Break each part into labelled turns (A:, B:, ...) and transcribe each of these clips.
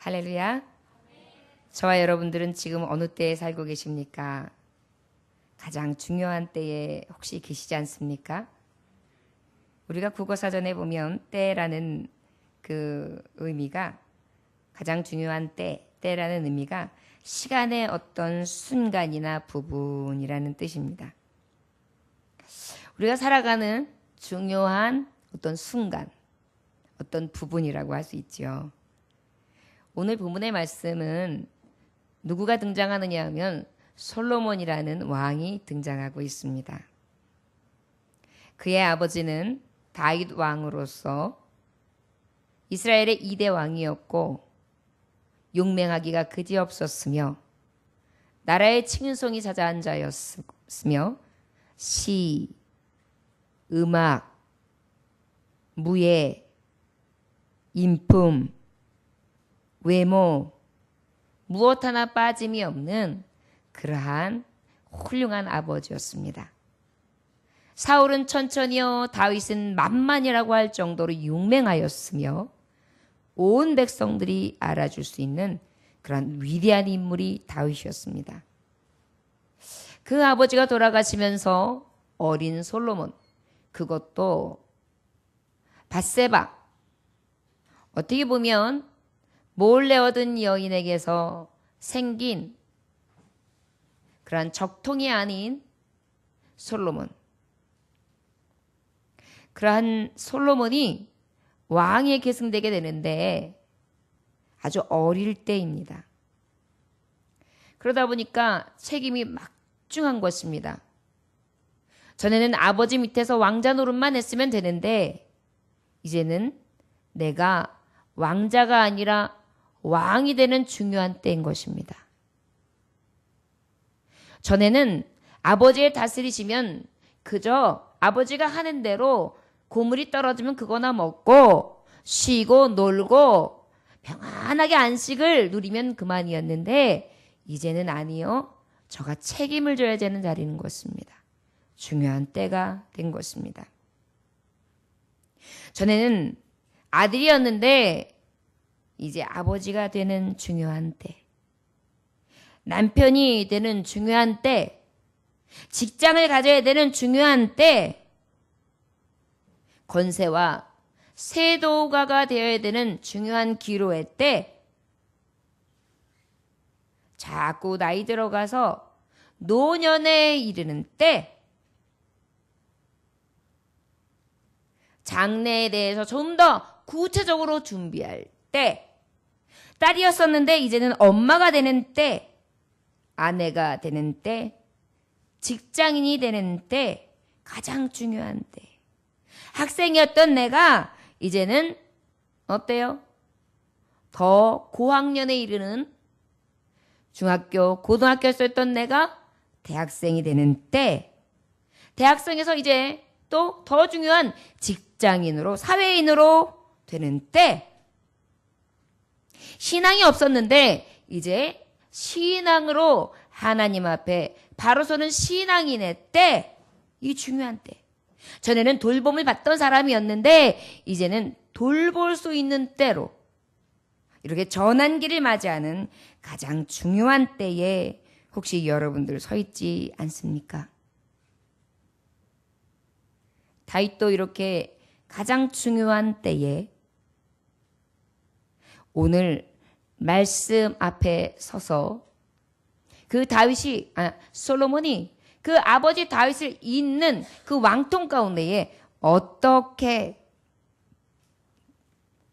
A: 할렐루야. 저와 여러분들은 지금 어느 때에 살고 계십니까? 가장 중요한 때에 혹시 계시지 않습니까? 우리가 국어사전에 보면 때라는 그 의미가 가장 중요한 때라는 의미가 시간의 어떤 순간이나 부분이라는 뜻입니다. 우리가 살아가는 중요한 어떤 순간, 어떤 부분이라고 할 수 있죠. 오늘 본문의 말씀은 누구가 등장하느냐 하면 솔로몬이라는 왕이 등장하고 있습니다. 그의 아버지는 다윗 왕으로서 이스라엘의 2대 왕이었고 용맹하기가 그지없었으며 나라의 칭송이 자자한자였으며 시, 음악, 무예, 인품, 외모 무엇 하나 빠짐이 없는 그러한 훌륭한 아버지였습니다. 사울은 천천히요 다윗은 만만이라고 할 정도로 용맹하였으며 온 백성들이 알아줄 수 있는 그런 위대한 인물이 다윗이었습니다. 그 아버지가 돌아가시면서 어린 솔로몬, 그것도 밧세바, 어떻게 보면 몰래 얻은 여인에게서 생긴 그러한 적통이 아닌 솔로몬. 그러한 솔로몬이 왕에 계승되게 되는데 아주 어릴 때입니다. 그러다 보니까 책임이 막중한 것입니다. 전에는 아버지 밑에서 왕자 노릇만 했으면 되는데 이제는 내가 왕자가 아니라 왕이 되는 중요한 때인 것입니다. 전에는 아버지의 다스리시면 그저 아버지가 하는 대로 고물이 떨어지면 그거나 먹고 쉬고 놀고 평안하게 안식을 누리면 그만이었는데 이제는 아니요. 저가 책임을 져야 되는 자리인 것입니다. 중요한 때가 된 것입니다. 전에는 아들이었는데 이제 아버지가 되는 중요한 때, 남편이 되는 중요한 때, 직장을 가져야 되는 중요한 때, 권세와 세도가가 되어야 되는 중요한 기로의 때, 자꾸 나이 들어가서 노년에 이르는 때, 장래에 대해서 좀 더 구체적으로 준비할 때, 딸이었었는데 이제는 엄마가 되는 때, 아내가 되는 때, 직장인이 되는 때, 가장 중요한 때. 학생이었던 내가 이제는 어때요? 더 고학년에 이르는 중학교, 고등학교였던 내가 대학생이 되는 때, 대학생에서 이제 또 더 중요한 직장인으로, 사회인으로 되는 때, 신앙이 없었는데 이제 신앙으로 하나님 앞에 바로 서는 신앙인의 때, 이 중요한 때. 전에는 돌봄을 받던 사람이었는데 이제는 돌볼 수 있는 때로 이렇게 전환기를 맞이하는 가장 중요한 때에 혹시 여러분들 서 있지 않습니까? 다윗도 이렇게 가장 중요한 때에 오늘 말씀 앞에 서서 그 솔로몬이 그 아버지 다윗을 잇는 그 왕통 가운데에 어떻게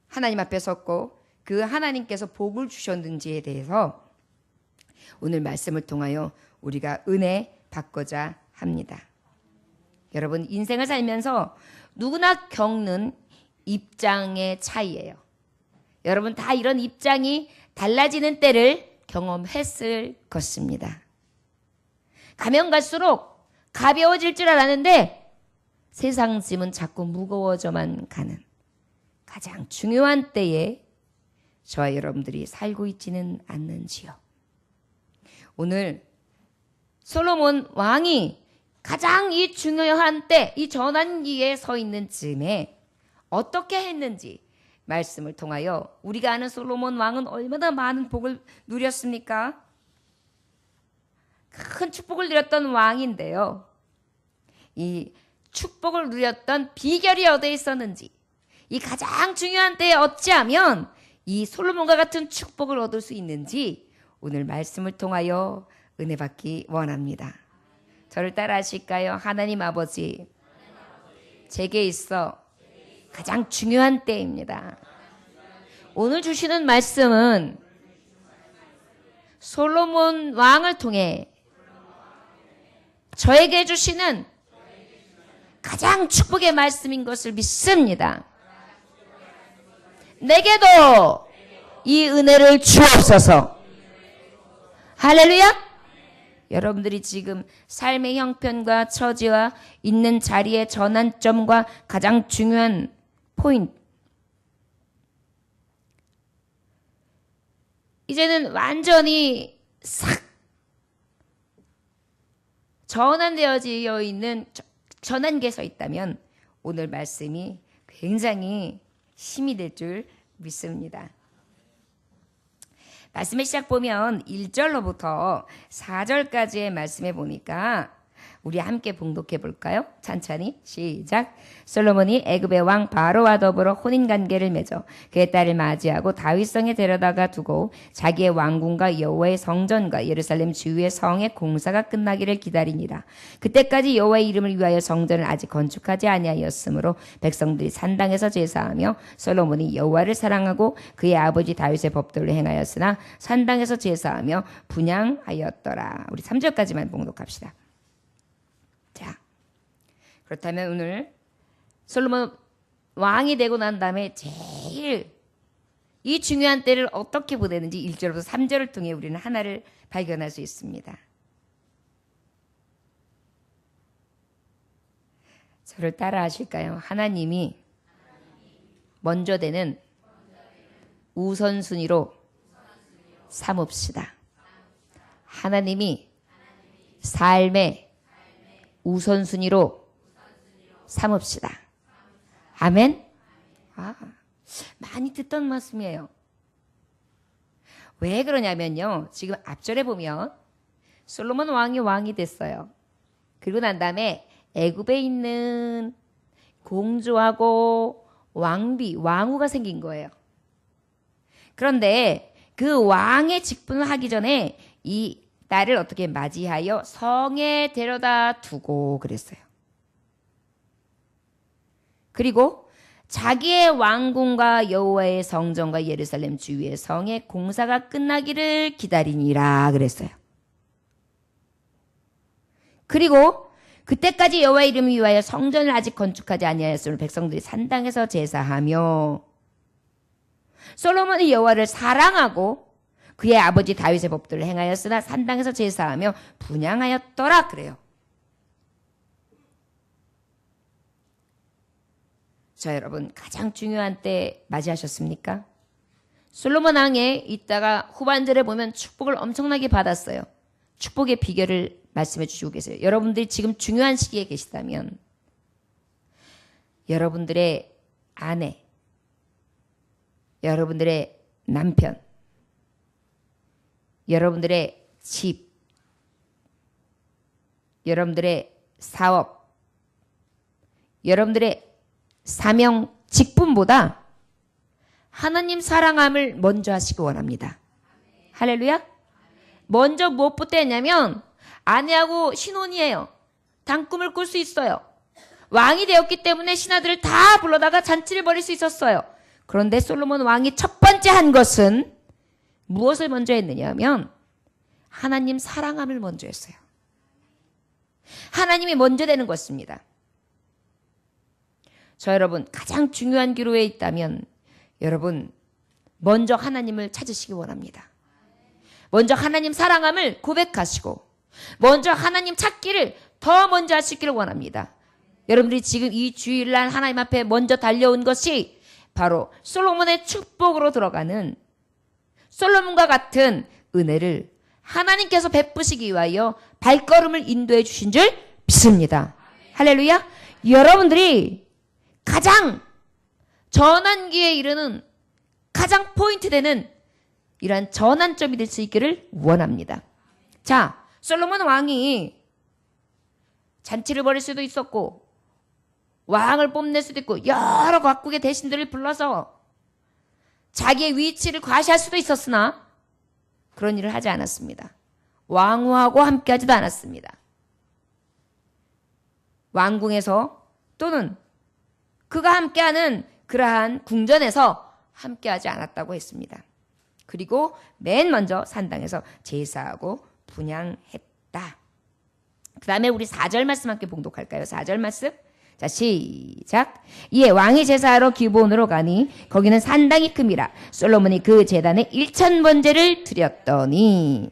A: 하나님 앞에 섰고 그 하나님께서 복을 주셨는지에 대해서 오늘 말씀을 통하여 우리가 은혜 받고자 합니다. 여러분, 인생을 살면서 누구나 겪는 입장의 차이예요. 여러분 다 이런 입장이 달라지는 때를 경험했을 것입니다. 가면 갈수록 가벼워질 줄 알았는데 세상 짐은 자꾸 무거워져만 가는 가장 중요한 때에 저와 여러분들이 살고 있지는 않는지요. 오늘 솔로몬 왕이 가장 이 중요한 때, 이 전환기에 서 있는 즈음에 어떻게 했는지 말씀을 통하여 우리가 아는 솔로몬 왕은 얼마나 많은 복을 누렸습니까? 큰 축복을 누렸던 왕인데요. 이 축복을 누렸던 비결이 어디에 있었는지, 이 가장 중요한 때에 어찌하면 이 솔로몬과 같은 축복을 얻을 수 있는지 오늘 말씀을 통하여 은혜 받기 원합니다. 저를 따라 하실까요? 하나님 아버지, 제게 있어 가장 중요한 때입니다. 오늘 주시는 말씀은 솔로몬 왕을 통해 저에게 주시는 가장 축복의 말씀인 것을 믿습니다. 내게도 이 은혜를 주옵소서. 할렐루야. 여러분들이 지금 삶의 형편과 처지와 있는 자리의 전환점과 가장 중요한 포인트, 이제는 완전히 싹 전환되어져 있는 전환기에 서 있다면 오늘 말씀이 굉장히 힘이 될 줄 믿습니다. 말씀의 시작 보면 1절로부터 4절까지의 말씀에 보니까 우리 함께 봉독해 볼까요? 찬찬히 시작. 솔로몬이 애굽의 왕 바로와 더불어 혼인관계를 맺어 그의 딸을 맞이하고 다윗성에 데려다가 두고 자기의 왕궁과 여호와의 성전과 예루살렘 주위의 성의 공사가 끝나기를 기다리니라. 그때까지 여호와의 이름을 위하여 성전을 아직 건축하지 아니하였으므로 백성들이 산당에서 제사하며 솔로몬이 여호와를 사랑하고 그의 아버지 다윗의 법도를 행하였으나 산당에서 제사하며 분향하였더라. 우리 3절까지만 봉독합시다. 자, 그렇다면 오늘 솔로몬 왕이 되고 난 다음에 제일 이 중요한 때를 어떻게 보내는지 1절부터 3절을 통해 우리는 하나를 발견할 수 있습니다. 저를 따라 하실까요? 하나님이 먼저 되는 우선순위로 삼읍시다. 하나님이 삶의 우선순위로 삼읍시다. 아멘? 많이 듣던 말씀이에요. 왜 그러냐면요. 지금 앞절에 보면 솔로몬 왕이 됐어요. 그리고 난 다음에 애굽에 있는 공주하고 왕후가 생긴 거예요. 그런데 그 왕의 직분을 하기 전에 이 딸을 어떻게 맞이하여 성에 데려다 두고 그랬어요. 그리고 자기의 왕궁과 여호와의 성전과 예루살렘 주위의 성의 공사가 끝나기를 기다리니라 그랬어요. 그리고 그때까지 여호와의 이름을 위하여 성전을 아직 건축하지 아니하였으므로 백성들이 산당에서 제사하며 솔로몬이 여호와를 사랑하고 그의 아버지 다윗의 법도를 행하였으나 산당에서 제사하며 분향하였더라 그래요. 자, 여러분 가장 중요한 때 맞이하셨습니까? 솔로몬 왕에 있다가 후반절에 보면 축복을 엄청나게 받았어요. 축복의 비결을 말씀해 주시고 계세요. 여러분들이 지금 중요한 시기에 계시다면 여러분들의 아내, 여러분들의 남편, 여러분들의 집, 여러분들의 사업, 여러분들의 사명, 직분보다 하나님 사랑함을 먼저 하시기 원합니다. 할렐루야. 먼저 무엇부터 했냐면 아내하고 신혼이에요. 단꿈을 꿀 수 있어요. 왕이 되었기 때문에 신하들을 다 불러다가 잔치를 벌일 수 있었어요. 그런데 솔로몬 왕이 첫 번째 한 것은 무엇을 먼저 했느냐 하면 하나님 사랑함을 먼저 했어요. 하나님이 먼저 되는 것입니다. 저 여러분 가장 중요한 기로에 있다면 여러분 먼저 하나님을 찾으시기 원합니다. 먼저 하나님 사랑함을 고백하시고 먼저 하나님 찾기를 더 먼저 하시기를 원합니다. 여러분들이 지금 이 주일날 하나님 앞에 먼저 달려온 것이 바로 솔로몬의 축복으로 들어가는 솔로몬과 같은 은혜를 하나님께서 베푸시기 위하여 발걸음을 인도해 주신 줄 믿습니다. 할렐루야. 여러분들이 가장 전환기에 이르는 가장 포인트 되는 이러한 전환점이 될 수 있기를 원합니다. 자, 솔로몬 왕이 잔치를 벌일 수도 있었고 왕을 뽐낼 수도 있고 여러 각국의 대신들을 불러서 자기의 위치를 과시할 수도 있었으나 그런 일을 하지 않았습니다. 왕후하고 함께하지도 않았습니다. 왕궁에서 또는 그가 함께하는 그러한 궁전에서 함께하지 않았다고 했습니다. 그리고 맨 먼저 산당에서 제사하고 분향했다. 그 다음에 우리 4절 말씀 함께 봉독할까요? 4절 말씀. 자, 시작. 이에 왕이 제사하러 기브온으로 가니 거기는 산당이 큼이라. 솔로몬이 그 제단에 1000번제를 드렸더니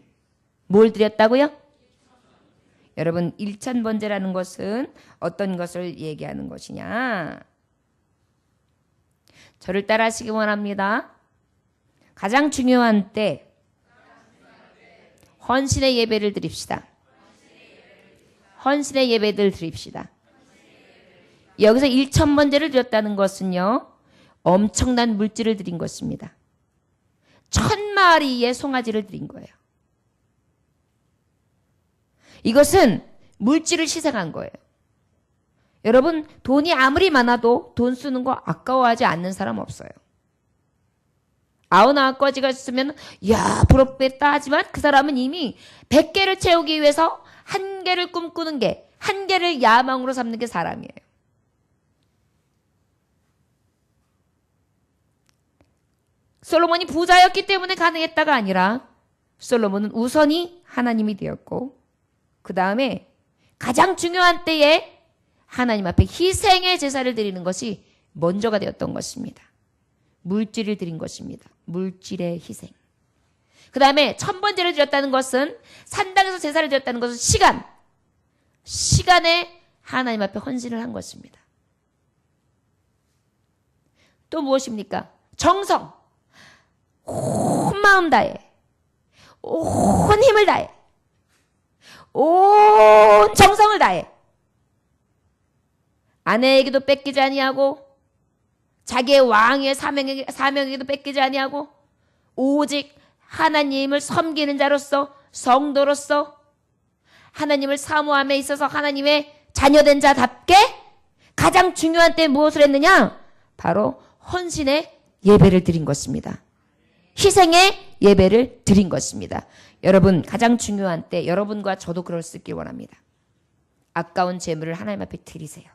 A: 뭘 드렸다고요? 여러분 1000번제라는 것은 어떤 것을 얘기하는 것이냐? 저를 따라 하시기 원합니다. 가장 중요한 때 헌신의 예배를 드립시다. 헌신의 예배를 드립시다. 여기서 1000번제를 드렸다는 것은요, 엄청난 물질을 드린 것입니다. 1000마리의 송아지를 드린 거예요. 이것은 물질을 희생한 거예요. 여러분, 돈이 아무리 많아도 돈 쓰는 거 아까워하지 않는 사람 없어요. 99가지가 있으면 야 부럽겠다 하지만 그 사람은 이미 100개를 채우기 위해서 1개를 꿈꾸는 게, 1개를 야망으로 삼는 게 사람이에요. 솔로몬이 부자였기 때문에 가능했다가 아니라 솔로몬은 우선이 하나님이 되었고 그 다음에 가장 중요한 때에 하나님 앞에 희생의 제사를 드리는 것이 먼저가 되었던 것입니다. 물질을 드린 것입니다. 물질의 희생. 그 다음에 1000번제를 드렸다는 것은, 산당에서 제사를 드렸다는 것은 시간에 하나님 앞에 헌신을 한 것입니다. 또 무엇입니까? 정성. 온 마음 다해, 온 힘을 다해, 온 정성을 다해 아내에게도 뺏기지 아니하고 자기의 왕의 사명에게도 뺏기지 아니하고 오직 하나님을 섬기는 자로서, 성도로서 하나님을 사모함에 있어서 하나님의 자녀된 자답게 가장 중요한 때 무엇을 했느냐? 바로 헌신의 예배를 드린 것입니다. 희생의 예배를 드린 것입니다. 여러분, 가장 중요한 때 여러분과 저도 그럴 수 있길 원합니다. 아까운 재물을 하나님 앞에 드리세요.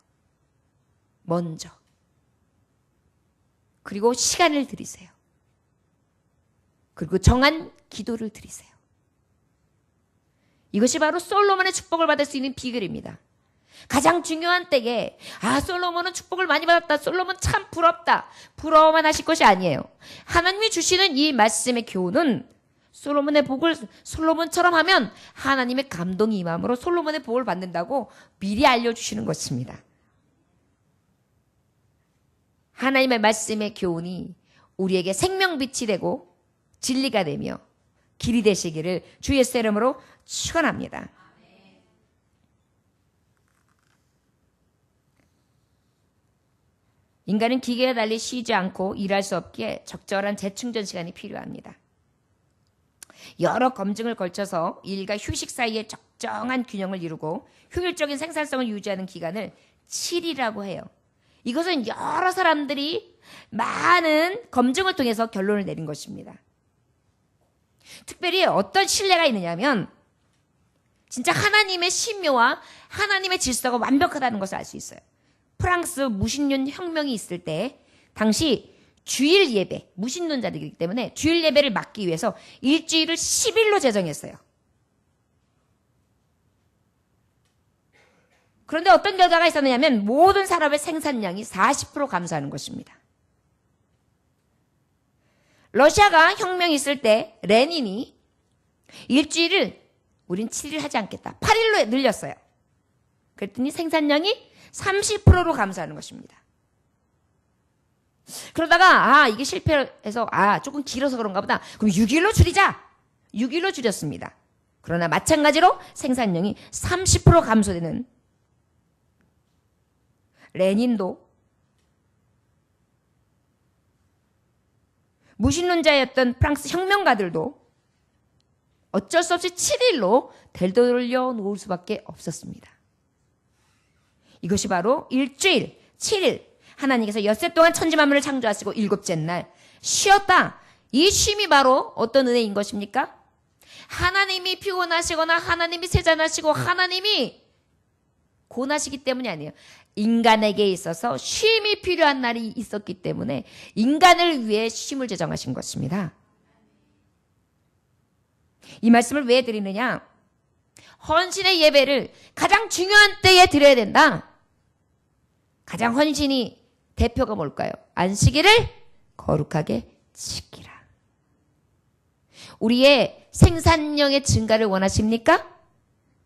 A: 먼저. 그리고 시간을 드리세요. 그리고 정한 기도를 드리세요. 이것이 바로 솔로몬의 축복을 받을 수 있는 비결입니다. 가장 중요한 때에 솔로몬은 축복을 많이 받았다. 솔로몬 참 부럽다. 부러워만 하실 것이 아니에요. 하나님이 주시는 이 말씀의 교훈은 솔로몬의 복을 솔로몬처럼 하면 하나님의 감동이 임함으로 솔로몬의 복을 받는다고 미리 알려주시는 것입니다. 하나님의 말씀의 교훈이 우리에게 생명빛이 되고 진리가 되며 길이 되시기를 주 예수의 이름으로 축원합니다. 인간은 기계와 달리 쉬지 않고 일할 수 없기에 적절한 재충전 시간이 필요합니다. 여러 검증을 걸쳐서 일과 휴식 사이에 적정한 균형을 이루고 효율적인 생산성을 유지하는 기간을 7이라고 해요. 이것은 여러 사람들이 많은 검증을 통해서 결론을 내린 것입니다. 특별히 어떤 신뢰가 있느냐면 진짜 하나님의 신묘와 하나님의 질서가 완벽하다는 것을 알 수 있어요. 프랑스 무신론 혁명이 있을 때 당시 주일 예배, 무신론자들이기 때문에 주일 예배를 막기 위해서 일주일을 10일로 제정했어요. 그런데 어떤 결과가 있었느냐면 모든 산업의 생산량이 40% 감소하는 것입니다. 러시아가 혁명이 있을 때 레닌이 일주일을 우린 7일 하지 않겠다. 8일로 늘렸어요. 그랬더니 생산량이 30%로 감소하는 것입니다. 그러다가 이게 실패해서 조금 길어서 그런가 보다. 그럼 6일로 줄이자. 6일로 줄였습니다. 그러나 마찬가지로 생산량이 30% 감소되는 레닌도 무신론자였던 프랑스 혁명가들도 어쩔 수 없이 7일로 되돌려 놓을 수밖에 없었습니다. 이것이 바로 일주일, 7일, 하나님께서 엿새 동안 천지 만물을 창조하시고 일곱째 날 쉬었다. 이 쉼이 바로 어떤 은혜인 것입니까? 하나님이 피곤하시거나 하나님이 세잔하시고 하나님이 고나시기 때문이 아니에요. 인간에게 있어서 쉼이 필요한 날이 있었기 때문에 인간을 위해 쉼을 제정하신 것입니다. 이 말씀을 왜 드리느냐? 헌신의 예배를 가장 중요한 때에 드려야 된다. 가장 헌신이 대표가 뭘까요? 안식일을 거룩하게 지키라. 우리의 생산량의 증가를 원하십니까?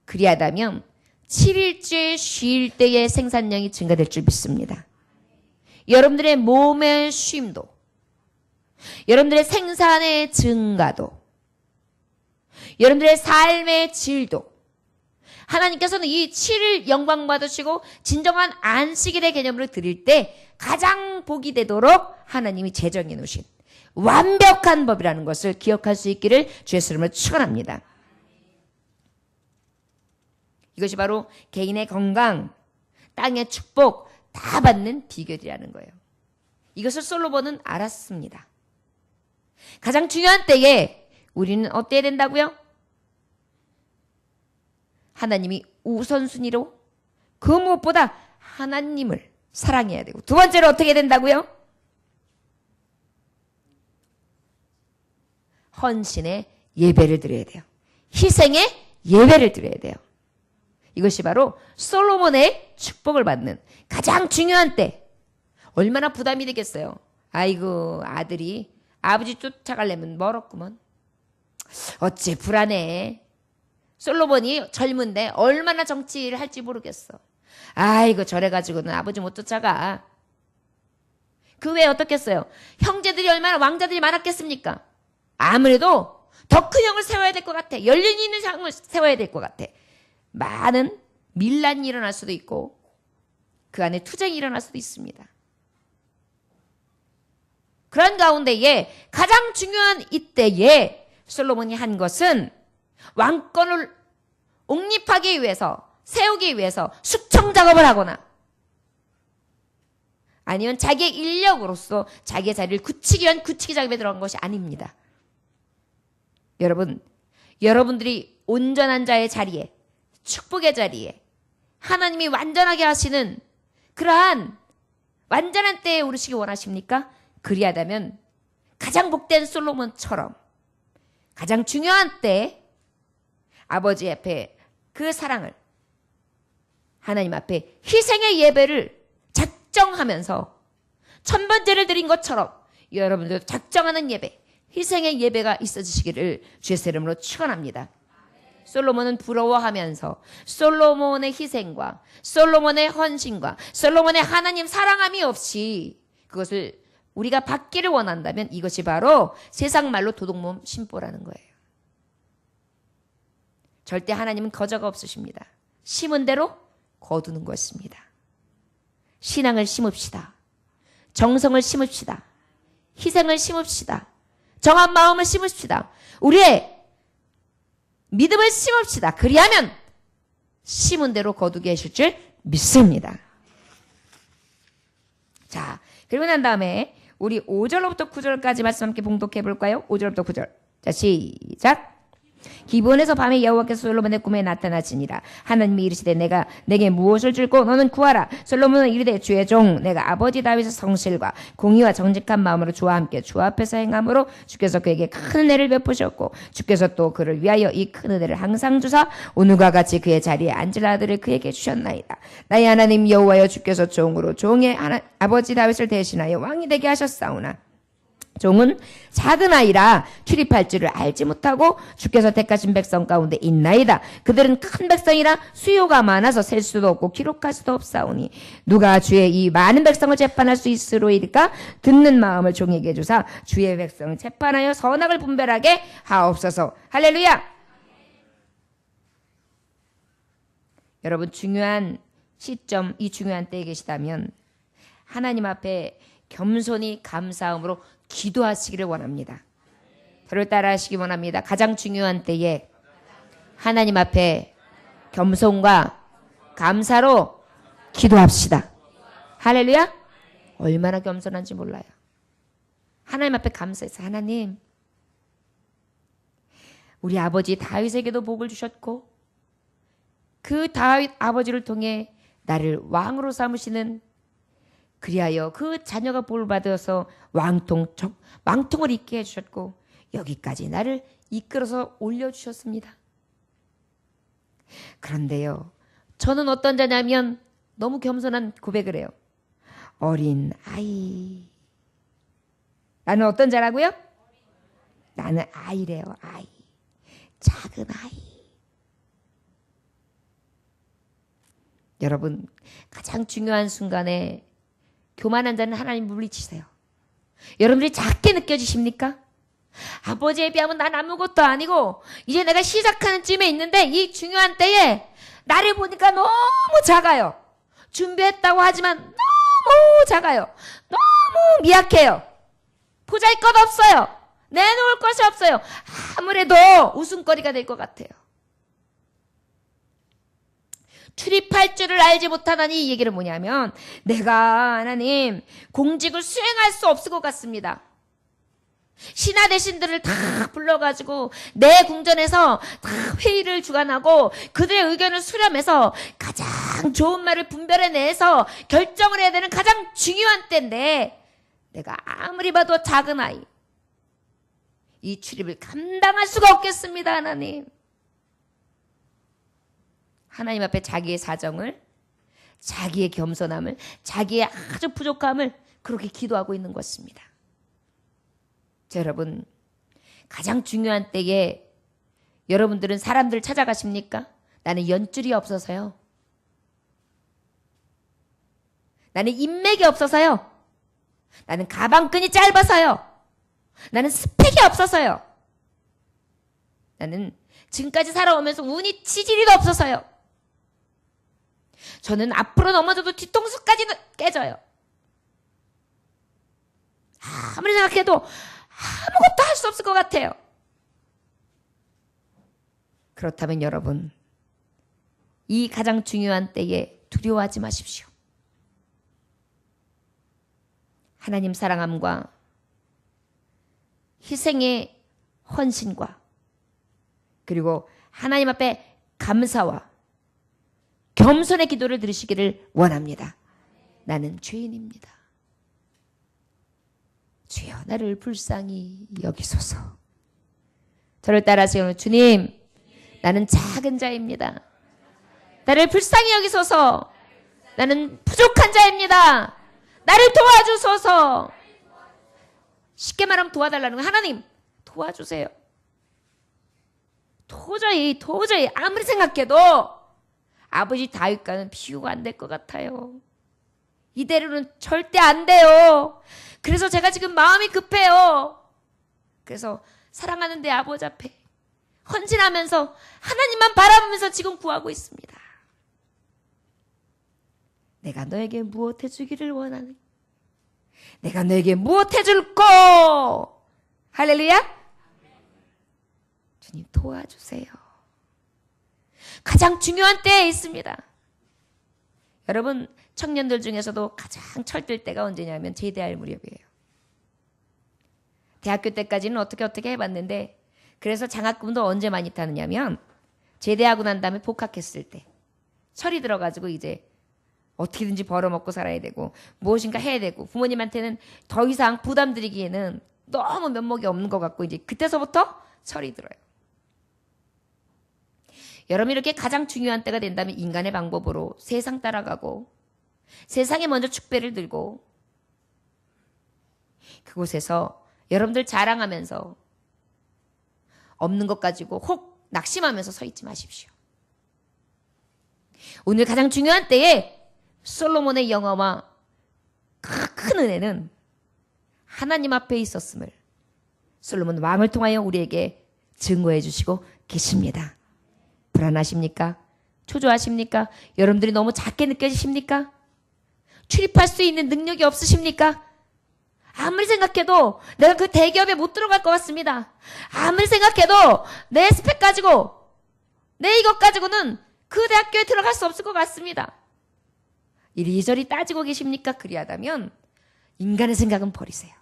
A: 그리하다면 7일째 쉴 때의 생산량이 증가될 줄 믿습니다. 여러분들의 몸의 쉼도, 여러분들의 생산의 증가도, 여러분들의 삶의 질도, 하나님께서는 이 7일 영광 받으시고 진정한 안식일의 개념으로 드릴 때 가장 복이 되도록 하나님이 제정해 놓으신 완벽한 법이라는 것을 기억할 수 있기를 주의 이름으로 축원합니다. 이것이 바로 개인의 건강, 땅의 축복 다 받는 비결이라는 거예요. 이것을 솔로몬은 알았습니다. 가장 중요한 때에 우리는 어때야 된다고요? 하나님이 우선순위로 그 무엇보다 하나님을 사랑해야 되고, 두 번째로 어떻게 된다고요? 헌신의 예배를 드려야 돼요. 희생의 예배를 드려야 돼요. 이것이 바로 솔로몬의 축복을 받는 가장 중요한 때. 얼마나 부담이 되겠어요. 아이고, 아들이 아버지 쫓아가려면 멀었구먼. 어째 불안해. 솔로몬이 젊은데 얼마나 정치를 할지 모르겠어. 아이고, 저래가지고는 아버지 못 쫓아가. 그 외에 어떻겠어요? 형제들이 얼마나 왕자들이 많았겠습니까? 아무래도 더 큰 형을 세워야 될 것 같아. 연륜이 있는 형을 세워야 될 것 같아. 많은 밀란이 일어날 수도 있고 그 안에 투쟁이 일어날 수도 있습니다. 그런 가운데에 가장 중요한 이때에 솔로몬이 한 것은 왕권을 옹립하기 위해서, 세우기 위해서 숙청 작업을 하거나 아니면 자기의 인력으로서 자기의 자리를 굳히기 위한 굳히기 작업에 들어간 것이 아닙니다. 여러분, 여러분들이 온전한 자의 자리에, 축복의 자리에 하나님이 완전하게 하시는 그러한 완전한 때에 오르시기 원하십니까? 그리하다면 가장 복된 솔로몬처럼 가장 중요한 때에 아버지 앞에 그 사랑을, 하나님 앞에 희생의 예배를 작정하면서 천번제를 드린 것처럼 여러분들도 작정하는 예배, 희생의 예배가 있어지시기를 주의 이름으로 축원합니다. 솔로몬은 부러워하면서 솔로몬의 희생과 솔로몬의 헌신과 솔로몬의 하나님 사랑함이 없이 그것을 우리가 받기를 원한다면 이것이 바로 세상 말로 도둑놈 심보라는 거예요. 절대 하나님은 거저가 없으십니다. 심은 대로 거두는 것입니다. 신앙을 심읍시다. 정성을 심읍시다. 희생을 심읍시다. 정한 마음을 심읍시다. 우리의 믿음을 심읍시다. 그리하면 심은 대로 거두게 하실 줄 믿습니다. 자, 그리고 난 다음에 우리 5절로부터 9절까지 말씀 함께 봉독해 볼까요? 5절부터 9절. 자, 시작. 기브온에서 밤에 여호와께서 솔로몬의 꿈에 나타나시니라. 하나님이 이르시되 내게 무엇을 줄고 너는 구하라. 솔로몬은 이르되 주의 종 내가 아버지 다윗의 성실과 공의와 정직한 마음으로 주와 함께 주 앞에서 행함으로 주께서 그에게 큰 은혜를 베푸셨고 주께서 또 그를 위하여 이 큰 은혜를 항상 주사 오늘과 같이 그의 자리에 앉을 아들을 그에게 주셨나이다. 나의 하나님 여호와여 주께서 종으로 종의 아버지 다윗을 대신하여 왕이 되게 하셨사오나 종은 작은 아이라 출입할 줄을 알지 못하고 주께서 택하신 백성 가운데 있나이다. 그들은 큰 백성이라 수요가 많아서 셀 수도 없고 기록할 수도 없사오니 누가 주의 이 많은 백성을 재판할 수 있으로이까? 듣는 마음을 종에게 주사 주의 백성을 재판하여 선악을 분별하게 하옵소서. 할렐루야. 여러분, 중요한 시점, 이 중요한 때에 계시다면 하나님 앞에 겸손히 감사함으로 기도하시기를 원합니다. 저를 따라 하시기 원합니다. 가장 중요한 때에 하나님 앞에 겸손과 감사로 기도합시다. 할렐루야. 얼마나 겸손한지 몰라요. 하나님 앞에 감사해서 하나님, 우리 아버지 다윗에게도 복을 주셨고 그 다윗 아버지를 통해 나를 왕으로 삼으시는, 그리하여 그 자녀가 복을 받아서 왕통을 있게 해주셨고 여기까지 나를 이끌어서 올려주셨습니다. 그런데요, 저는 어떤 자냐면 너무 겸손한 고백을 해요. 어린 아이. 나는 어떤 자라고요? 나는 아이래요. 아이. 작은 아이. 여러분, 가장 중요한 순간에 교만한 자는 하나님 물리치세요. 여러분들이 작게 느껴지십니까? 아버지에 비하면 난 아무것도 아니고 이제 내가 시작하는 쯤에 있는데 이 중요한 때에 나를 보니까 너무 작아요. 준비했다고 하지만 너무 작아요. 너무 미약해요. 보잘것없어요. 내놓을 것이 없어요. 아무래도 웃음거리가 될 것 같아요. 출입할 줄을 알지 못하다니, 이 얘기는 뭐냐면 내가 하나님 공직을 수행할 수 없을 것 같습니다. 신하 대신들을 다 불러가지고 내 궁전에서 다 회의를 주관하고 그들의 의견을 수렴해서 가장 좋은 말을 분별해내서 결정을 해야 되는 가장 중요한 때인데 내가 아무리 봐도 작은 아이, 이 출입을 감당할 수가 없겠습니다. 하나님. 하나님 앞에 자기의 사정을, 자기의 겸손함을, 자기의 아주 부족함을 그렇게 기도하고 있는 것입니다. 자, 여러분, 가장 중요한 때에 여러분들은 사람들 찾아가십니까? 나는 연줄이 없어서요. 나는 인맥이 없어서요. 나는 가방끈이 짧아서요. 나는 스펙이 없어서요. 나는 지금까지 살아오면서 운이 치질이도 없어서요. 저는 앞으로 넘어져도 뒤통수까지 깨져요. 아무리 생각해도 아무것도 할 수 없을 것 같아요. 그렇다면 여러분, 이 가장 중요한 때에 두려워하지 마십시오. 하나님 사랑함과 희생의 헌신과 그리고 하나님 앞에 감사와 겸손의 기도를 들으시기를 원합니다. 나는 죄인입니다. 주여 나를 불쌍히 여기소서. 저를 따라하세요. 주님, 나는 작은 자입니다. 나를 불쌍히 여기소서. 나는 부족한 자입니다. 나를 도와주소서. 쉽게 말하면 도와달라는 거예요. 하나님 도와주세요. 도저히 아무리 생각해도 아버지 다윗과는 비교가 안 될 것 같아요. 이대로는 절대 안 돼요. 그래서 제가 지금 마음이 급해요. 그래서 사랑하는 내 아버지 앞에 헌신하면서 하나님만 바라보면서 지금 구하고 있습니다. 내가 너에게 무엇 해주기를 원하니? 내가 너에게 무엇 해줄꼬? 할렐루야? 주님 도와주세요. 가장 중요한 때에 있습니다. 여러분, 청년들 중에서도 가장 철들 때가 언제냐면 제대할 무렵이에요. 대학교 때까지는 어떻게 해봤는데, 그래서 장학금도 언제 많이 타느냐면 제대하고 난 다음에 복학했을 때 철이 들어가지고 이제 어떻게든지 벌어먹고 살아야 되고 무엇인가 해야 되고 부모님한테는 더 이상 부담드리기에는 너무 면목이 없는 것 같고 이제 그때서부터 철이 들어요. 여러분, 이렇게 가장 중요한 때가 된다면 인간의 방법으로 세상 따라가고 세상에 먼저 축배를 들고 그곳에서 여러분들 자랑하면서 없는 것 가지고 혹 낙심하면서 서 있지 마십시오. 오늘 가장 중요한 때에 솔로몬의 영화와 큰 은혜는 하나님 앞에 있었음을 솔로몬 왕을 통하여 우리에게 증거해 주시고 계십니다. 불안하십니까? 초조하십니까? 여러분들이 너무 작게 느껴지십니까? 출입할 수 있는 능력이 없으십니까? 아무리 생각해도 내가 그 대기업에 못 들어갈 것 같습니다. 아무리 생각해도 내 스펙 가지고, 내 이것 가지고는 그 대학교에 들어갈 수 없을 것 같습니다. 이리저리 따지고 계십니까? 그리하다면 인간의 생각은 버리세요.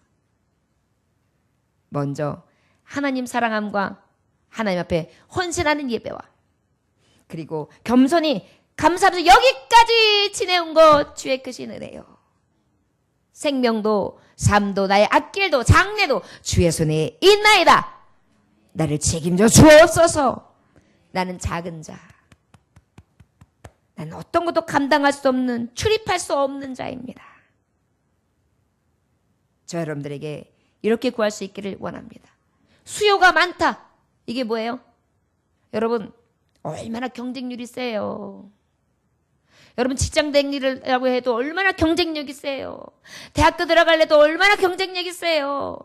A: 먼저 하나님 사랑함과 하나님 앞에 헌신하는 예배와, 그리고 겸손히 감사하면서 여기까지 지내온 것 주의 크신 은혜요. 생명도 삶도 나의 앞길도 장래도 주의 손에 있나이다. 나를 책임져 주옵소서. 나는 작은 자. 나는 어떤 것도 감당할 수 없는, 출입할 수 없는 자입니다. 저 여러분들에게 이렇게 구할 수 있기를 원합니다. 수요가 많다. 이게 뭐예요? 여러분, 얼마나 경쟁률이 세요. 여러분, 직장 다니라고 해도 얼마나 경쟁력이 세요. 대학교 들어갈래도 얼마나 경쟁력이 세요.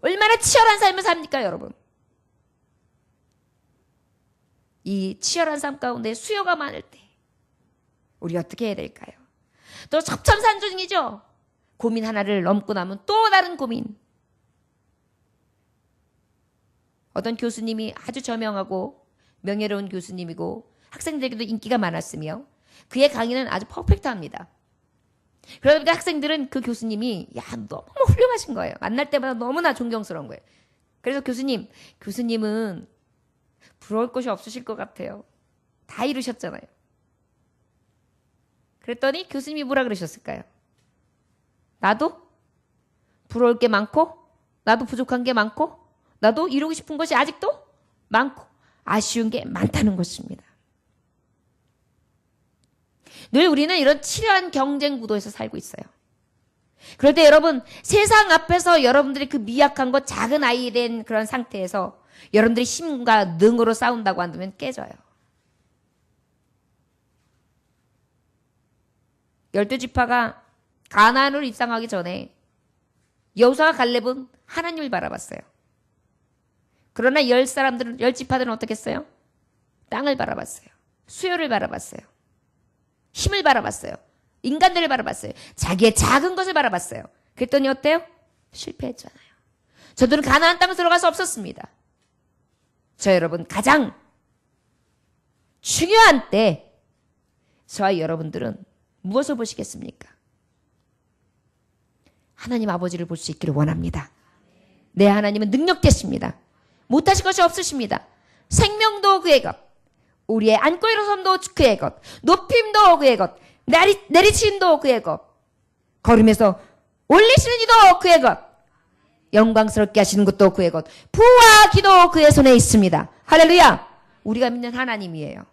A: 얼마나 치열한 삶을 삽니까, 여러분? 이 치열한 삶 가운데 수요가 많을 때 우리 어떻게 해야 될까요? 또 첩첨산중이죠. 고민 하나를 넘고 나면 또 다른 고민. 어떤 교수님이 아주 저명하고 명예로운 교수님이고 학생들에게도 인기가 많았으며 그의 강의는 아주 퍼펙트합니다. 그러다 보니까 학생들은 그 교수님이 너무 훌륭하신 거예요. 만날 때마다 너무나 존경스러운 거예요. 그래서 교수님은 부러울 것이 없으실 것 같아요. 다 이루셨잖아요. 그랬더니 교수님이 뭐라 그러셨을까요? 나도 부러울 게 많고, 나도 부족한 게 많고, 나도 이루고 싶은 것이 아직도 많고 아쉬운 게 많다는 것입니다. 늘 우리는 이런 치열한 경쟁 구도에서 살고 있어요. 그럴 때 여러분, 세상 앞에서 여러분들이 그 미약한 것, 작은 아이 된 그런 상태에서 여러분들이 힘과 능으로 싸운다고 한다면 깨져요. 12지파가 가나안으로 입성하기 전에 여호수아와 갈렙은 하나님을 바라봤어요. 그러나 10지파들은 어떻게 했어요? 땅을 바라봤어요. 수요를 바라봤어요. 힘을 바라봤어요. 인간들을 바라봤어요. 자기의 작은 것을 바라봤어요. 그랬더니 어때요? 실패했잖아요. 저들은 가나안 땅에 들어갈 수 없었습니다. 저 여러분, 가장 중요한 때 저와 여러분들은 무엇을 보시겠습니까? 하나님 아버지를 볼 수 있기를 원합니다. 내 하나님은 능력되십니다. 못하실 것이 없으십니다. 생명도 그의 것, 우리의 안고 일어섬도 그의 것, 높임도 그의 것, 내리침도 그의 것, 걸음에서 올리시는 이도 그의 것, 영광스럽게 하시는 것도 그의 것, 부와 기도 그의 손에 있습니다. 할렐루야! 우리가 믿는 하나님이에요.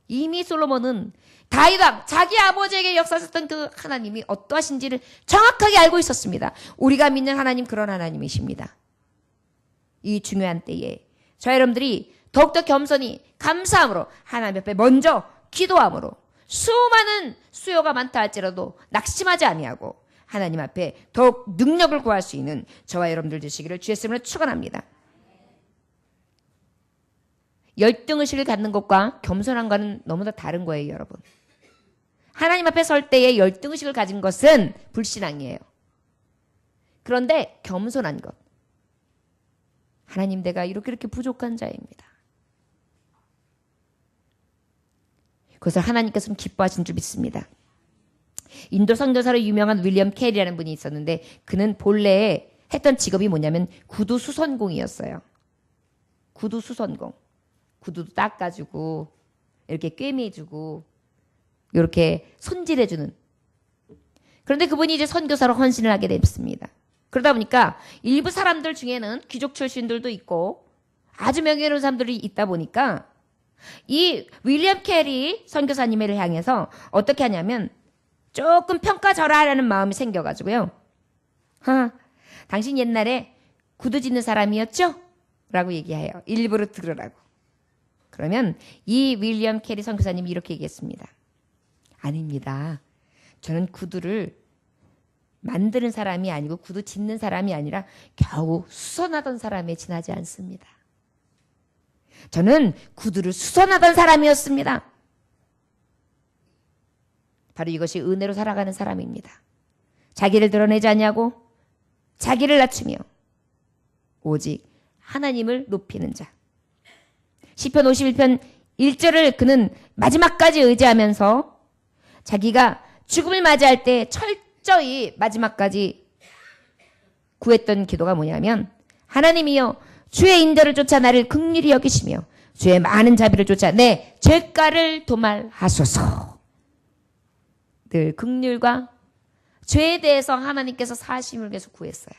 A: 이미 솔로몬은 다윗 왕, 자기 아버지에게 역사하셨던 그 하나님이 어떠하신지를 정확하게 알고 있었습니다. 우리가 믿는 하나님, 그런 하나님이십니다. 이 중요한 때에 저 여러분들이 더욱더 겸손히 감사함으로 하나님 앞에 먼저 기도함으로 수많은 수요가 많다 할지라도 낙심하지 아니하고 하나님 앞에 더욱 능력을 구할 수 있는 저와 여러분들 되시기를 주의 이름으로 축원합니다. 열등의식을 갖는 것과 겸손함과는 너무나 다른 거예요, 여러분. 하나님 앞에 설 때에 열등의식을 가진 것은 불신앙이에요. 그런데 겸손한 것, 하나님, 내가 이렇게 부족한 자입니다. 그것을 하나님께서는 기뻐하신 줄 믿습니다. 인도 선교사로 유명한 윌리엄 캐리라는 분이 있었는데 그는 본래 했던 직업이 뭐냐면 구두 수선공이었어요. 구두 수선공. 구두도 닦아주고 이렇게 꿰매주고 이렇게 손질해주는. 그런데 그분이 이제 선교사로 헌신을 하게 됐습니다. 그러다 보니까 일부 사람들 중에는 귀족 출신들도 있고 아주 명예로운 사람들이 있다 보니까 이 윌리엄 캐리 선교사님을 향해서 어떻게 하냐면 조금 평가절하라는 마음이 생겨가지고요. 당신 옛날에 구두 짓는 사람이었죠? 라고 얘기해요. 일부러 들으라고. 그러면 이 윌리엄 캐리 선교사님이 이렇게 얘기했습니다. 아닙니다. 저는 구두를 만드는 사람이 아니고 구두 짓는 사람이 아니라 겨우 수선하던 사람에 지나지 않습니다. 저는 구두를 수선하던 사람이었습니다. 바로 이것이 은혜로 살아가는 사람입니다. 자기를 드러내지 아니하고 자기를 낮추며 오직 하나님을 높이는 자. 시편 51편 1절을 그는 마지막까지 의지하면서 자기가 죽음을 맞이할 때 철저히 마지막까지 구했던 기도가 뭐냐면 하나님이여 주의 인도를 쫓아 나를 긍휼히 여기시며 주의 많은 자비를 쫓아 내 죄가를 도말하소서. 늘 긍휼과 죄에 대해서 하나님께서 사심을 계속 구했어요.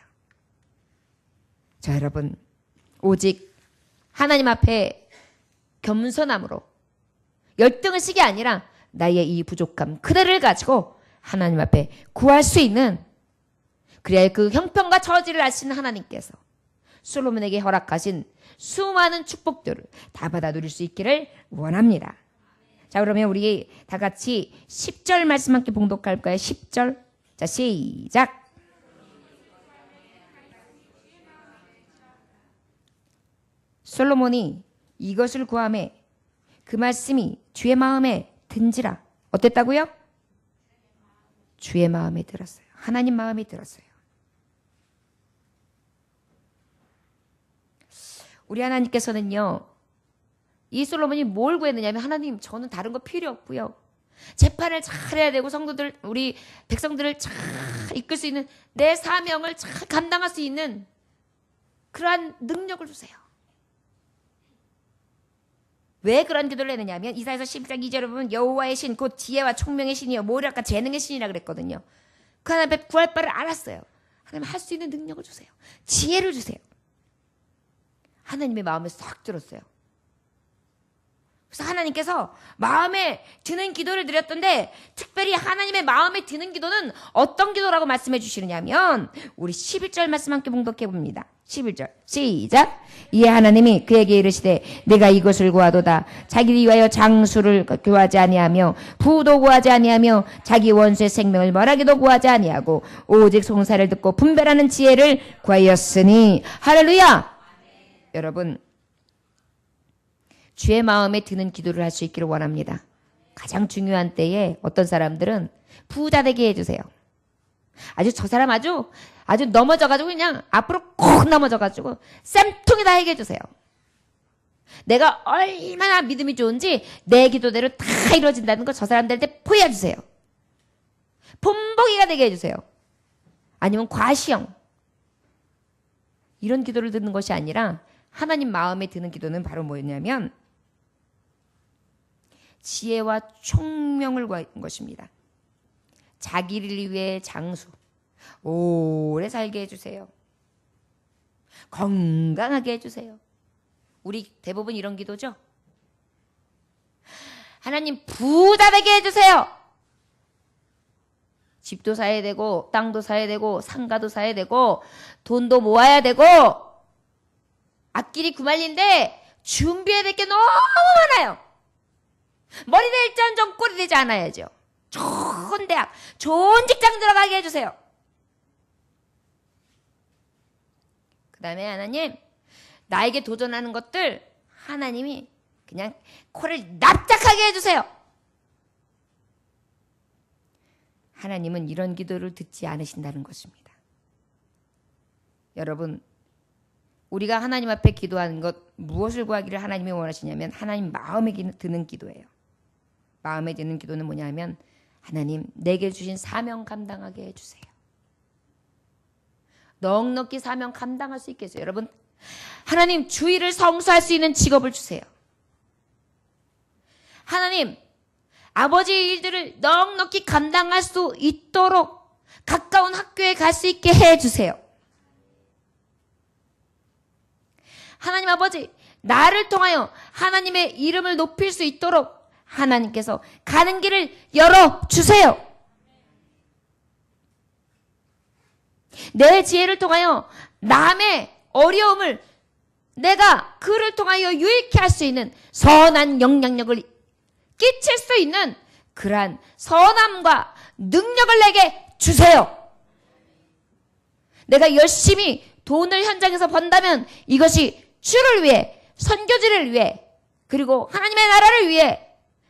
A: 자, 여러분, 오직 하나님 앞에 겸손함으로 열등을 시기 아니라 나의 이 부족함 그대를 가지고 하나님 앞에 구할 수 있는, 그래야 그 형편과 처지를 아시는 하나님께서 솔로몬에게 허락하신 수많은 축복들을 다 받아 누릴 수 있기를 원합니다. 자, 그러면 우리 다 같이 10절 말씀 함께 봉독할까요? 10절. 자, 시작. 솔로몬이 이것을 구하매 그 말씀이 주의 마음에 든지라. 어땠다고요? 주의 마음에 들었어요. 하나님 마음에 들었어요. 우리 하나님께서는요, 이 솔로몬이 뭘 구했느냐면, 하나님, 저는 다른 거 필요 없고요. 재판을 잘 해야 되고, 성도들, 우리 백성들을 잘 이끌 수 있는, 내 사명을 잘 감당할 수 있는 그러한 능력을 주세요. 왜 그런 기도를 했느냐면, 이사야서 11장 2절에 보면 여호와의 신, 곧 지혜와 총명의 신이요 모략과 재능의 신이라 그랬거든요. 그 하나님 앞에 구할 바를 알았어요. 하나님 할 수 있는 능력을 주세요. 지혜를 주세요. 하나님의 마음에 싹 들었어요. 그래서 하나님께서 마음에 드는 기도를 드렸던데, 특별히 하나님의 마음에 드는 기도는 어떤 기도라고 말씀해 주시느냐면, 우리 11절 말씀 함께 봉독해 봅니다. 11절 시작. 이에 하나님이 그에게 이르시되 내가 이것을 구하도다. 자기를 위하여 장수를 구하지 아니하며 부도 구하지 아니하며 자기 원수의 생명을 멸하기도 구하지 아니하고 오직 송사를 듣고 분별하는 지혜를 구하였으니. 할렐루야. 여러분, 주의 마음에 드는 기도를 할 수 있기를 원합니다. 가장 중요한 때에 어떤 사람들은 부자 되게 해주세요. 아주 저 사람 아주 넘어져가지고 그냥 앞으로 콕 넘어져가지고 쌤통이 다 하게 해주세요. 내가 얼마나 믿음이 좋은지 내 기도대로 다 이루어진다는 걸 저 사람들한테 보여주세요. 본보기가 되게 해주세요. 아니면 과시형. 이런 기도를 듣는 것이 아니라 하나님 마음에 드는 기도는 바로 뭐냐면 지혜와 총명을 구하는 것입니다. 자기를 위해 장수, 오래 살게 해주세요. 건강하게 해주세요. 우리 대부분 이런 기도죠. 하나님 부자 되게 해주세요. 집도 사야 되고 땅도 사야 되고 상가도 사야 되고 돈도 모아야 되고 앞길이 구말린데 준비해야 될 게 너무 많아요. 머리 될지언정 꼴이 되지 않아야죠. 좋은 대학, 좋은 직장 들어가게 해주세요. 그 다음에 하나님, 나에게 도전하는 것들 하나님이 그냥 코를 납작하게 해주세요. 하나님은 이런 기도를 듣지 않으신다는 것입니다. 여러분, 우리가 하나님 앞에 기도하는 것, 무엇을 구하기를 하나님이 원하시냐면 하나님 마음에 드는 기도예요. 마음에 드는 기도는 뭐냐면 하나님, 내게 주신 사명 감당하게 해주세요. 넉넉히 사명 감당할 수 있게 해주세요. 여러분, 하나님, 주의를 성수할 수 있는 직업을 주세요. 하나님, 아버지의 일들을 넉넉히 감당할 수 있도록 가까운 학교에 갈 수 있게 해주세요. 하나님 아버지, 나를 통하여 하나님의 이름을 높일 수 있도록 하나님께서 가는 길을 열어주세요. 내 지혜를 통하여 남의 어려움을 내가 그를 통하여 유익케 할 수 있는 선한 영향력을 끼칠 수 있는 그러한 선함과 능력을 내게 주세요. 내가 열심히 돈을 현장에서 번다면 이것이 주를 위해, 선교지를 위해, 그리고 하나님의 나라를 위해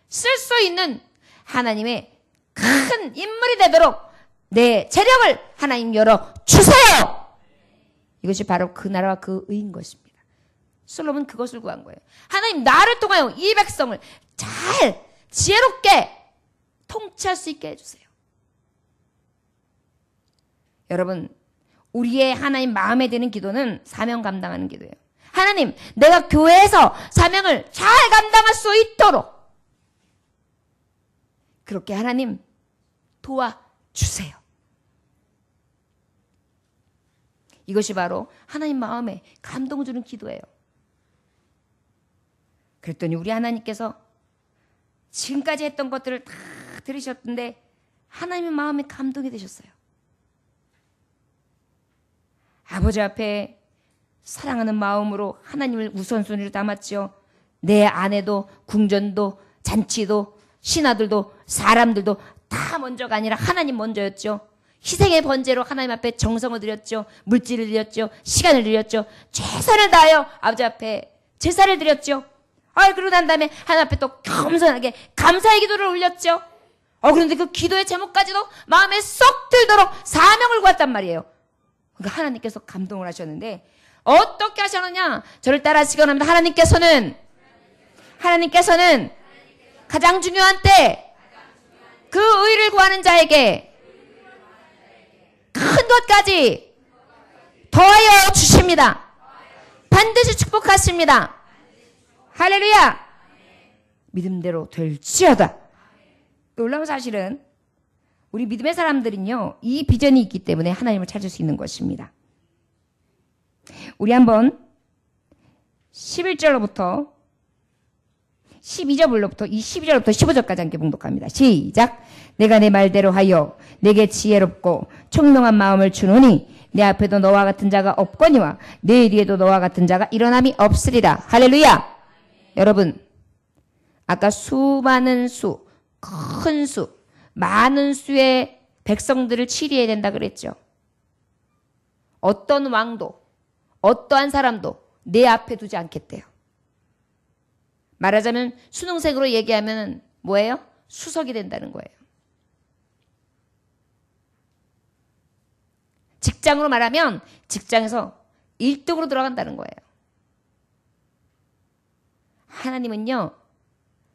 A: 쓸 수 있는 하나님의 큰 인물이 되도록 내 재력을 하나님 열어주세요. 이것이 바로 그 나라와 그 의인 것입니다. 솔로몬은 그것을 구한 거예요. 하나님 나를 통하여 이 백성을 잘 지혜롭게 통치할 수 있게 해주세요. 여러분, 우리의 하나님 마음에 드는 기도는 사명 감당하는 기도예요. 하나님, 내가 교회에서 사명을 잘 감당할 수 있도록 그렇게 하나님 도와주세요. 이것이 바로 하나님 마음에 감동을 주는 기도예요. 그랬더니 우리 하나님께서 지금까지 했던 것들을 다 들으셨던데 하나님의 마음에 감동이 되셨어요. 아버지 앞에 사랑하는 마음으로 하나님을 우선순위로 담았죠. 내 아내도 궁전도 잔치도 신하들도 사람들도 다 먼저가 아니라 하나님 먼저였죠. 희생의 번제로 하나님 앞에 정성을 드렸죠. 물질을 드렸죠. 시간을 드렸죠. 최선을 다하여 아버지 앞에 제사를 드렸죠. 그러고 난 다음에 하나님 앞에 또 겸손하게 감사의 기도를 올렸죠. 그런데 그 기도의 제목까지도 마음에 쏙 들도록 사명을 구했단 말이에요. 그러니까 하나님께서 감동을 하셨는데 어떻게 하셨느냐? 저를 따라하시기 합니다. 하나님께서는 가장 중요한 때 그 의를 구하는 자에게 큰 것까지 더하여 주십니다. 반드시 축복하십니다. 할렐루야. 믿음대로 될지어다. 놀라운 사실은 우리 믿음의 사람들은요, 이 비전이 있기 때문에 하나님을 찾을 수 있는 것입니다. 우리 한번 11절로부터 12절부터 15절까지 함께 봉독합니다. 시작. 내가 내 말대로 하여 내게 지혜롭고 총명한 마음을 주노니 내 앞에도 너와 같은 자가 없거니와 내 뒤에도 너와 같은 자가 일어남이 없으리라. 할렐루야. 여러분, 아까 수많은 수, 큰 수, 많은 수의 백성들을 치리해야 된다 그랬죠. 어떤 왕도, 어떠한 사람도 내 앞에 두지 않겠대요. 말하자면 수능색으로 얘기하면 뭐예요? 수석이 된다는 거예요. 직장으로 말하면 직장에서 1등으로 들어간다는 거예요. 하나님은요,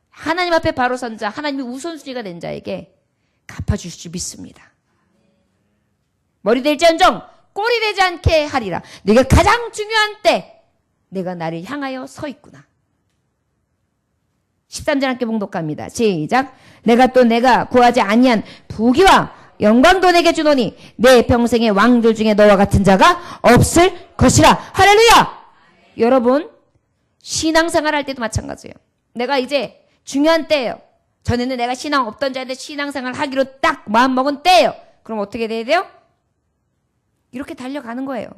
A: 하나님 앞에 바로 선 자, 하나님이 우선순위가 된 자에게 갚아주실 줄 믿습니다. 머리 될지언정 꼴이 되지 않게 하리라. 네가 가장 중요한 때 내가 나를 향하여 서 있구나. 13절 함께 봉독합니다. 시작. 내가 구하지 아니한 부귀와 영광도 내게 주노니 내 평생의 왕들 중에 너와 같은 자가 없을 것이라. 할렐루야. 여러분, 신앙생활 할 때도 마찬가지예요. 내가 이제 중요한 때예요. 전에는 내가 신앙 없던 자인데 신앙생활 하기로 딱 마음먹은 때예요. 그럼 어떻게 돼야 돼요? 이렇게 달려가는 거예요.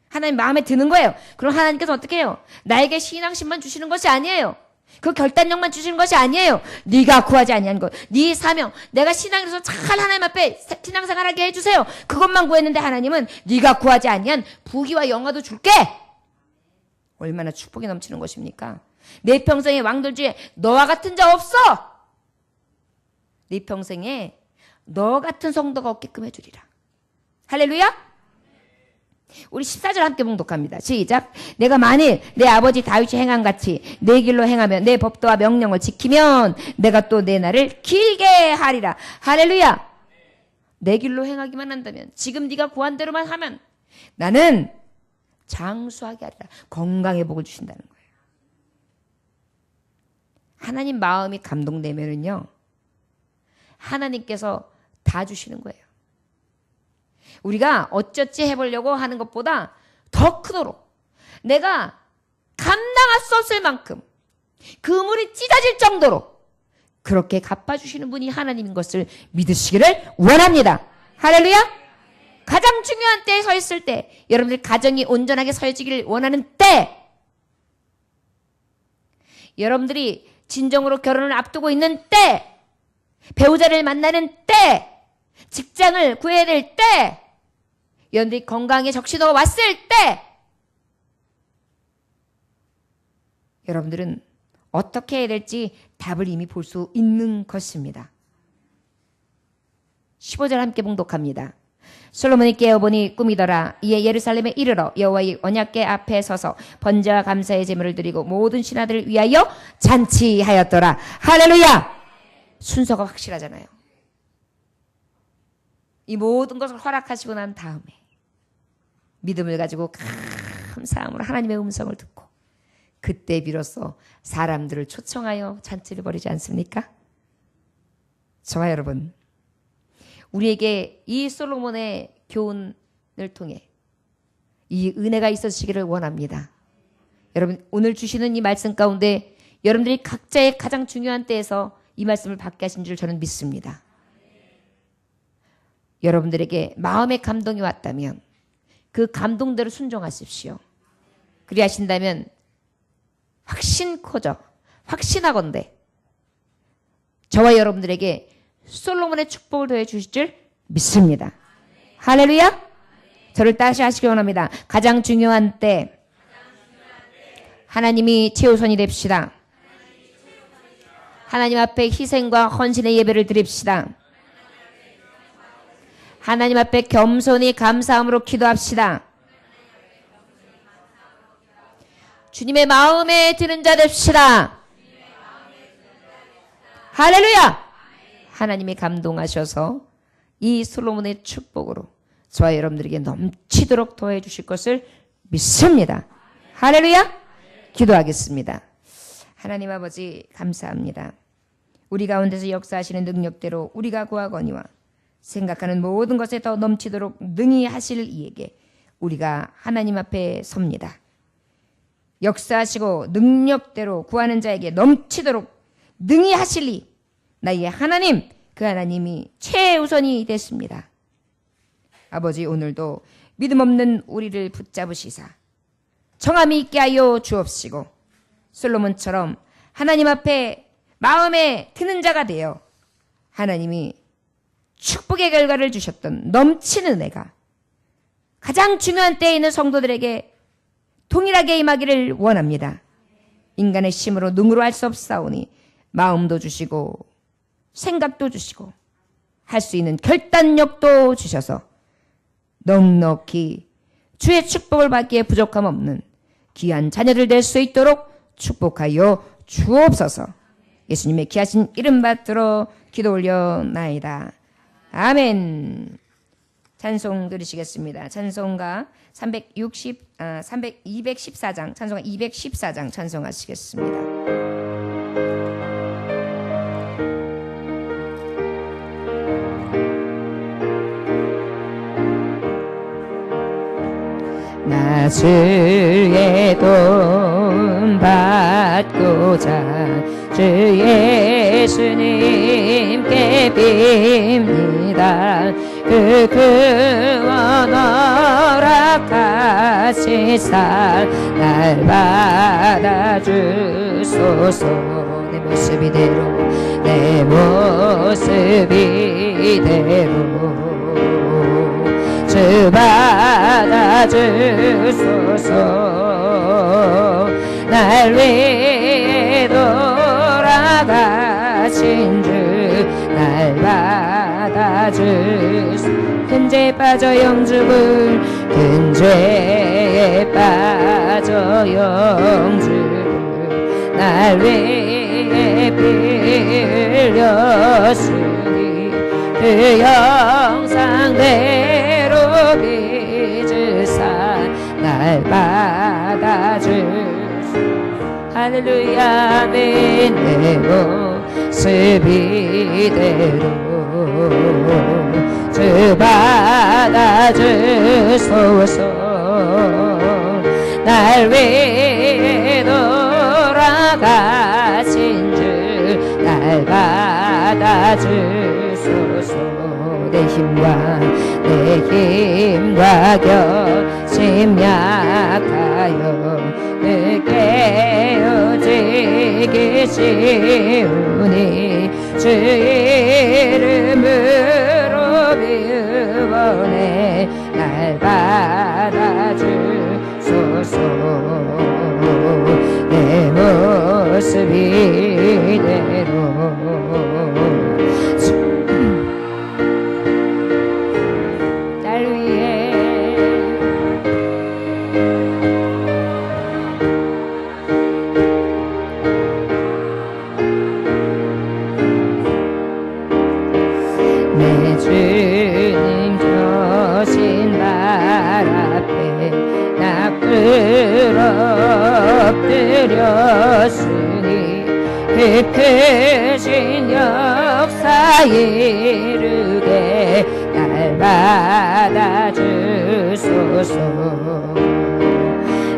A: 하나님 마음에 드는 거예요. 그럼 하나님께서 어떻게 해요? 나에게 신앙심만 주시는 것이 아니에요. 그 결단력만 주시는 것이 아니에요. 네가 구하지 아니한 것, 네 사명, 내가 신앙에서 잘 하나님 앞에 신앙생활하게 해주세요. 그것만 구했는데 하나님은 네가 구하지 아니한 부귀와 영화도 줄게. 얼마나 축복이 넘치는 것입니까? 내 평생의 왕들 중에 너와 같은 자 없어. 네 평생에 너 같은 성도가 없게끔 해주리라. 할렐루야. 우리 14절 함께 봉독합니다. 시작. 내가 만일 내 아버지 다윗이 행함같이 내 길로 행하며 내 법도와 명령을 지키면 내가 또 내 날을 길게 하리라. 할렐루야. 내 길로 행하기만 한다면, 지금 네가 구한 대로만 하면 나는 장수하게 하리라. 건강의 복을 주신다는 거예요. 하나님 마음이 감동되면은요, 하나님께서 다 주시는 거예요. 우리가 어쩌지 해보려고 하는 것보다 더 크도록 내가 감당할 수 없을 만큼 그물이 찢어질 정도로 그렇게 갚아주시는 분이 하나님인 것을 믿으시기를 원합니다. 할렐루야. 가장 중요한 때에 서 있을 때, 여러분들 가정이 온전하게 서지기를 원하는 때, 여러분들이 진정으로 결혼을 앞두고 있는 때, 배우자를 만나는 때, 직장을 구해야 될 때, 여러분들이 건강에 적신호가 왔을 때, 여러분들은 어떻게 해야 될지 답을 이미 볼 수 있는 것입니다. 15절 함께 봉독합니다. 솔로몬이 깨어보니 꿈이더라. 이에 예루살렘에 이르러 여호와의 언약궤 앞에 서서 번제와 감사의 제물을 드리고 모든 신하들을 위하여 잔치하였더라. 할렐루야. 순서가 확실하잖아요. 이 모든 것을 허락하시고 난 다음에 믿음을 가지고 감사함으로 하나님의 음성을 듣고 그때 비로소 사람들을 초청하여 잔치를 벌이지 않습니까? 저와 여러분, 우리에게 이 솔로몬의 교훈을 통해 이 은혜가 있어지기를 원합니다. 여러분, 오늘 주시는 이 말씀 가운데 여러분들이 각자의 가장 중요한 때에서 이 말씀을 받게 하신 줄 저는 믿습니다. 여러분들에게 마음의 감동이 왔다면 그 감동대로 순종하십시오. 그리하신다면 확신하건대 저와 여러분들에게 솔로몬의 축복을 더해 주실 줄 믿습니다. 할렐루야. 저를 다시 하시기 원합니다. 가장 중요한 때 하나님이 최우선이 됩시다. 하나님 앞에 희생과 헌신의 예배를 드립시다. 하나님 앞에 겸손히 감사함으로 기도합시다. 주님의 마음에 드는 자 됩시다. 할렐루야. 하나님이 감동하셔서 이 솔로몬의 축복으로 저와 여러분들에게 넘치도록 더해 주실 것을 믿습니다. 할렐루야. 기도하겠습니다. 하나님 아버지 감사합니다. 우리 가운데서 역사하시는 능력대로 우리가 구하거니와 생각하는 모든 것에 더 넘치도록 능히 하실 이에게 우리가 하나님 앞에 섭니다. 역사하시고 능력대로 구하는 자에게 넘치도록 능히 하실 이 나의 하나님, 그 하나님이 최우선이 됐습니다. 아버지, 오늘도 믿음 없는 우리를 붙잡으시사 정함이 있게 하여 주옵시고 솔로몬처럼 하나님 앞에 마음에 드는 자가 되어 하나님이 축복의 결과를 주셨던 넘치는 은혜가 가장 중요한 때에 있는 성도들에게 동일하게 임하기를 원합니다. 인간의 힘으로 능으로 할 수 없사오니 마음도 주시고 생각도 주시고 할 수 있는 결단력도 주셔서 넉넉히 주의 축복을 받기에 부족함 없는 귀한 자녀들 될 수 있도록 축복하여 주옵소서. 예수님의 귀하신 이름 받들어 기도 올려나이다. 아멘. 찬송 들으시겠습니다. 찬송가 214장, 찬송가 214장 찬송하시겠습니다. 나 주의 돈 받고자 주 예수님께 빕니다. 그 구원 허락하시사 날 받아주소서. 내 모습 이대로 내 모습 이대로 주 받아주소서. 날 위해 돌아가신 주 날 받아주소서. 큰 죄에 빠져 영주를 큰 죄에 빠져 영주를 날 위해 빌렸으니 그 형상대로 빚으사 날 받아주소서. 할렐루야. 내 모습 이대로 주 받아주소서. 날 위해 돌아가신 주 날 받아주소서. 내 힘과 결심 약하여 깨어지기 쉬우니 주 이름으로 비워내 날 받아주소서. 내 모습 이대로 깊으신 역사 이르게 날 받아주소서.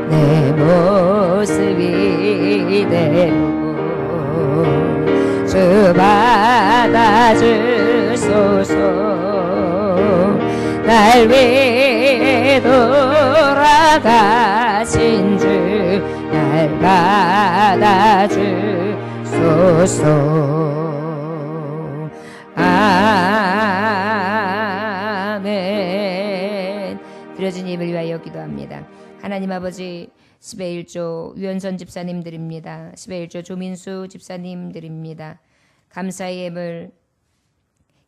A: 내 모습 이대로 주 받아주소서. 날 위해 돌아가신 주 날 받아주소서. 아멘. 드려진 예배를 위하여 기도합니다. 하나님 아버지, 10의 1조 유현선 집사님 드립니다. 10의 1조 조민수 집사님 드립니다. 감사의 예물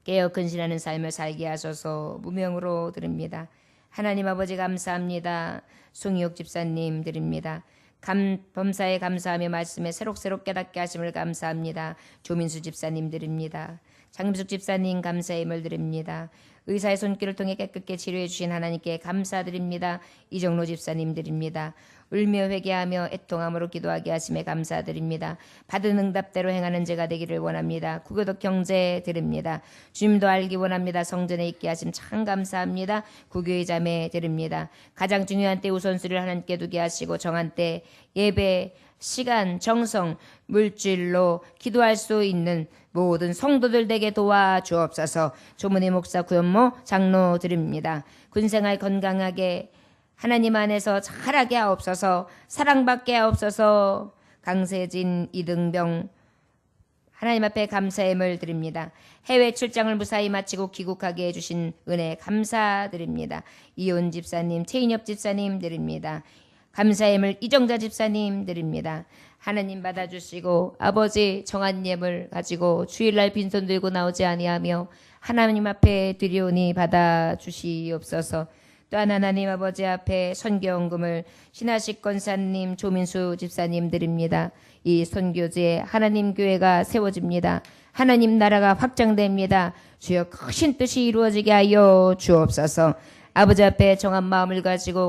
A: 깨어 근신하는 삶을 살게 하소서. 무명으로 드립니다. 하나님 아버지 감사합니다. 송희옥 집사님 드립니다. 범사에 감사하며 말씀에 새록새록 깨닫게 하심을 감사합니다. 조민수 집사님 드립니다. 장미숙 집사님 감사의 예물 드립니다. 의사의 손길을 통해 깨끗게 치료해 주신 하나님께 감사드립니다. 이정로 집사님 드립니다. 울며 회개하며 애통함으로 기도하게 하심에 감사드립니다. 받은 응답대로 행하는 제가 되기를 원합니다. 구교덕 형제 드립니다. 주님도 알기 원합니다. 성전에 있게 하심 참 감사합니다. 구교의 자매 드립니다. 가장 중요한 때 우선순위를 하나님께 두게 하시고 정한 때 예배, 시간, 정성, 물질로 기도할 수 있는 모든 성도들 되게 도와주옵소서. 조문희 목사, 구현모 장로 드립니다. 군생활 건강하게 하나님 안에서 잘하게 하옵소서. 사랑받게 하옵소서. 강세진, 이등병 하나님 앞에 감사의 예물 드립니다. 해외 출장을 무사히 마치고 귀국하게 해주신 은혜 감사드립니다. 이온 집사님, 최인엽 집사님 드립니다. 감사의 예물 이정자 집사님 드립니다. 하나님 받아주시고 아버지 정한 예물 가지고 주일날 빈손 들고 나오지 아니하며 하나님 앞에 드리오니 받아주시옵소서. 또한 하나님 아버지 앞에 선교원금을 신하식 권사님, 조민수 집사님 드립니다. 이 선교지에 하나님 교회가 세워집니다. 하나님 나라가 확장됩니다. 주여 크신 뜻이 이루어지게 하여 주옵소서. 아버지 앞에 정한 마음을 가지고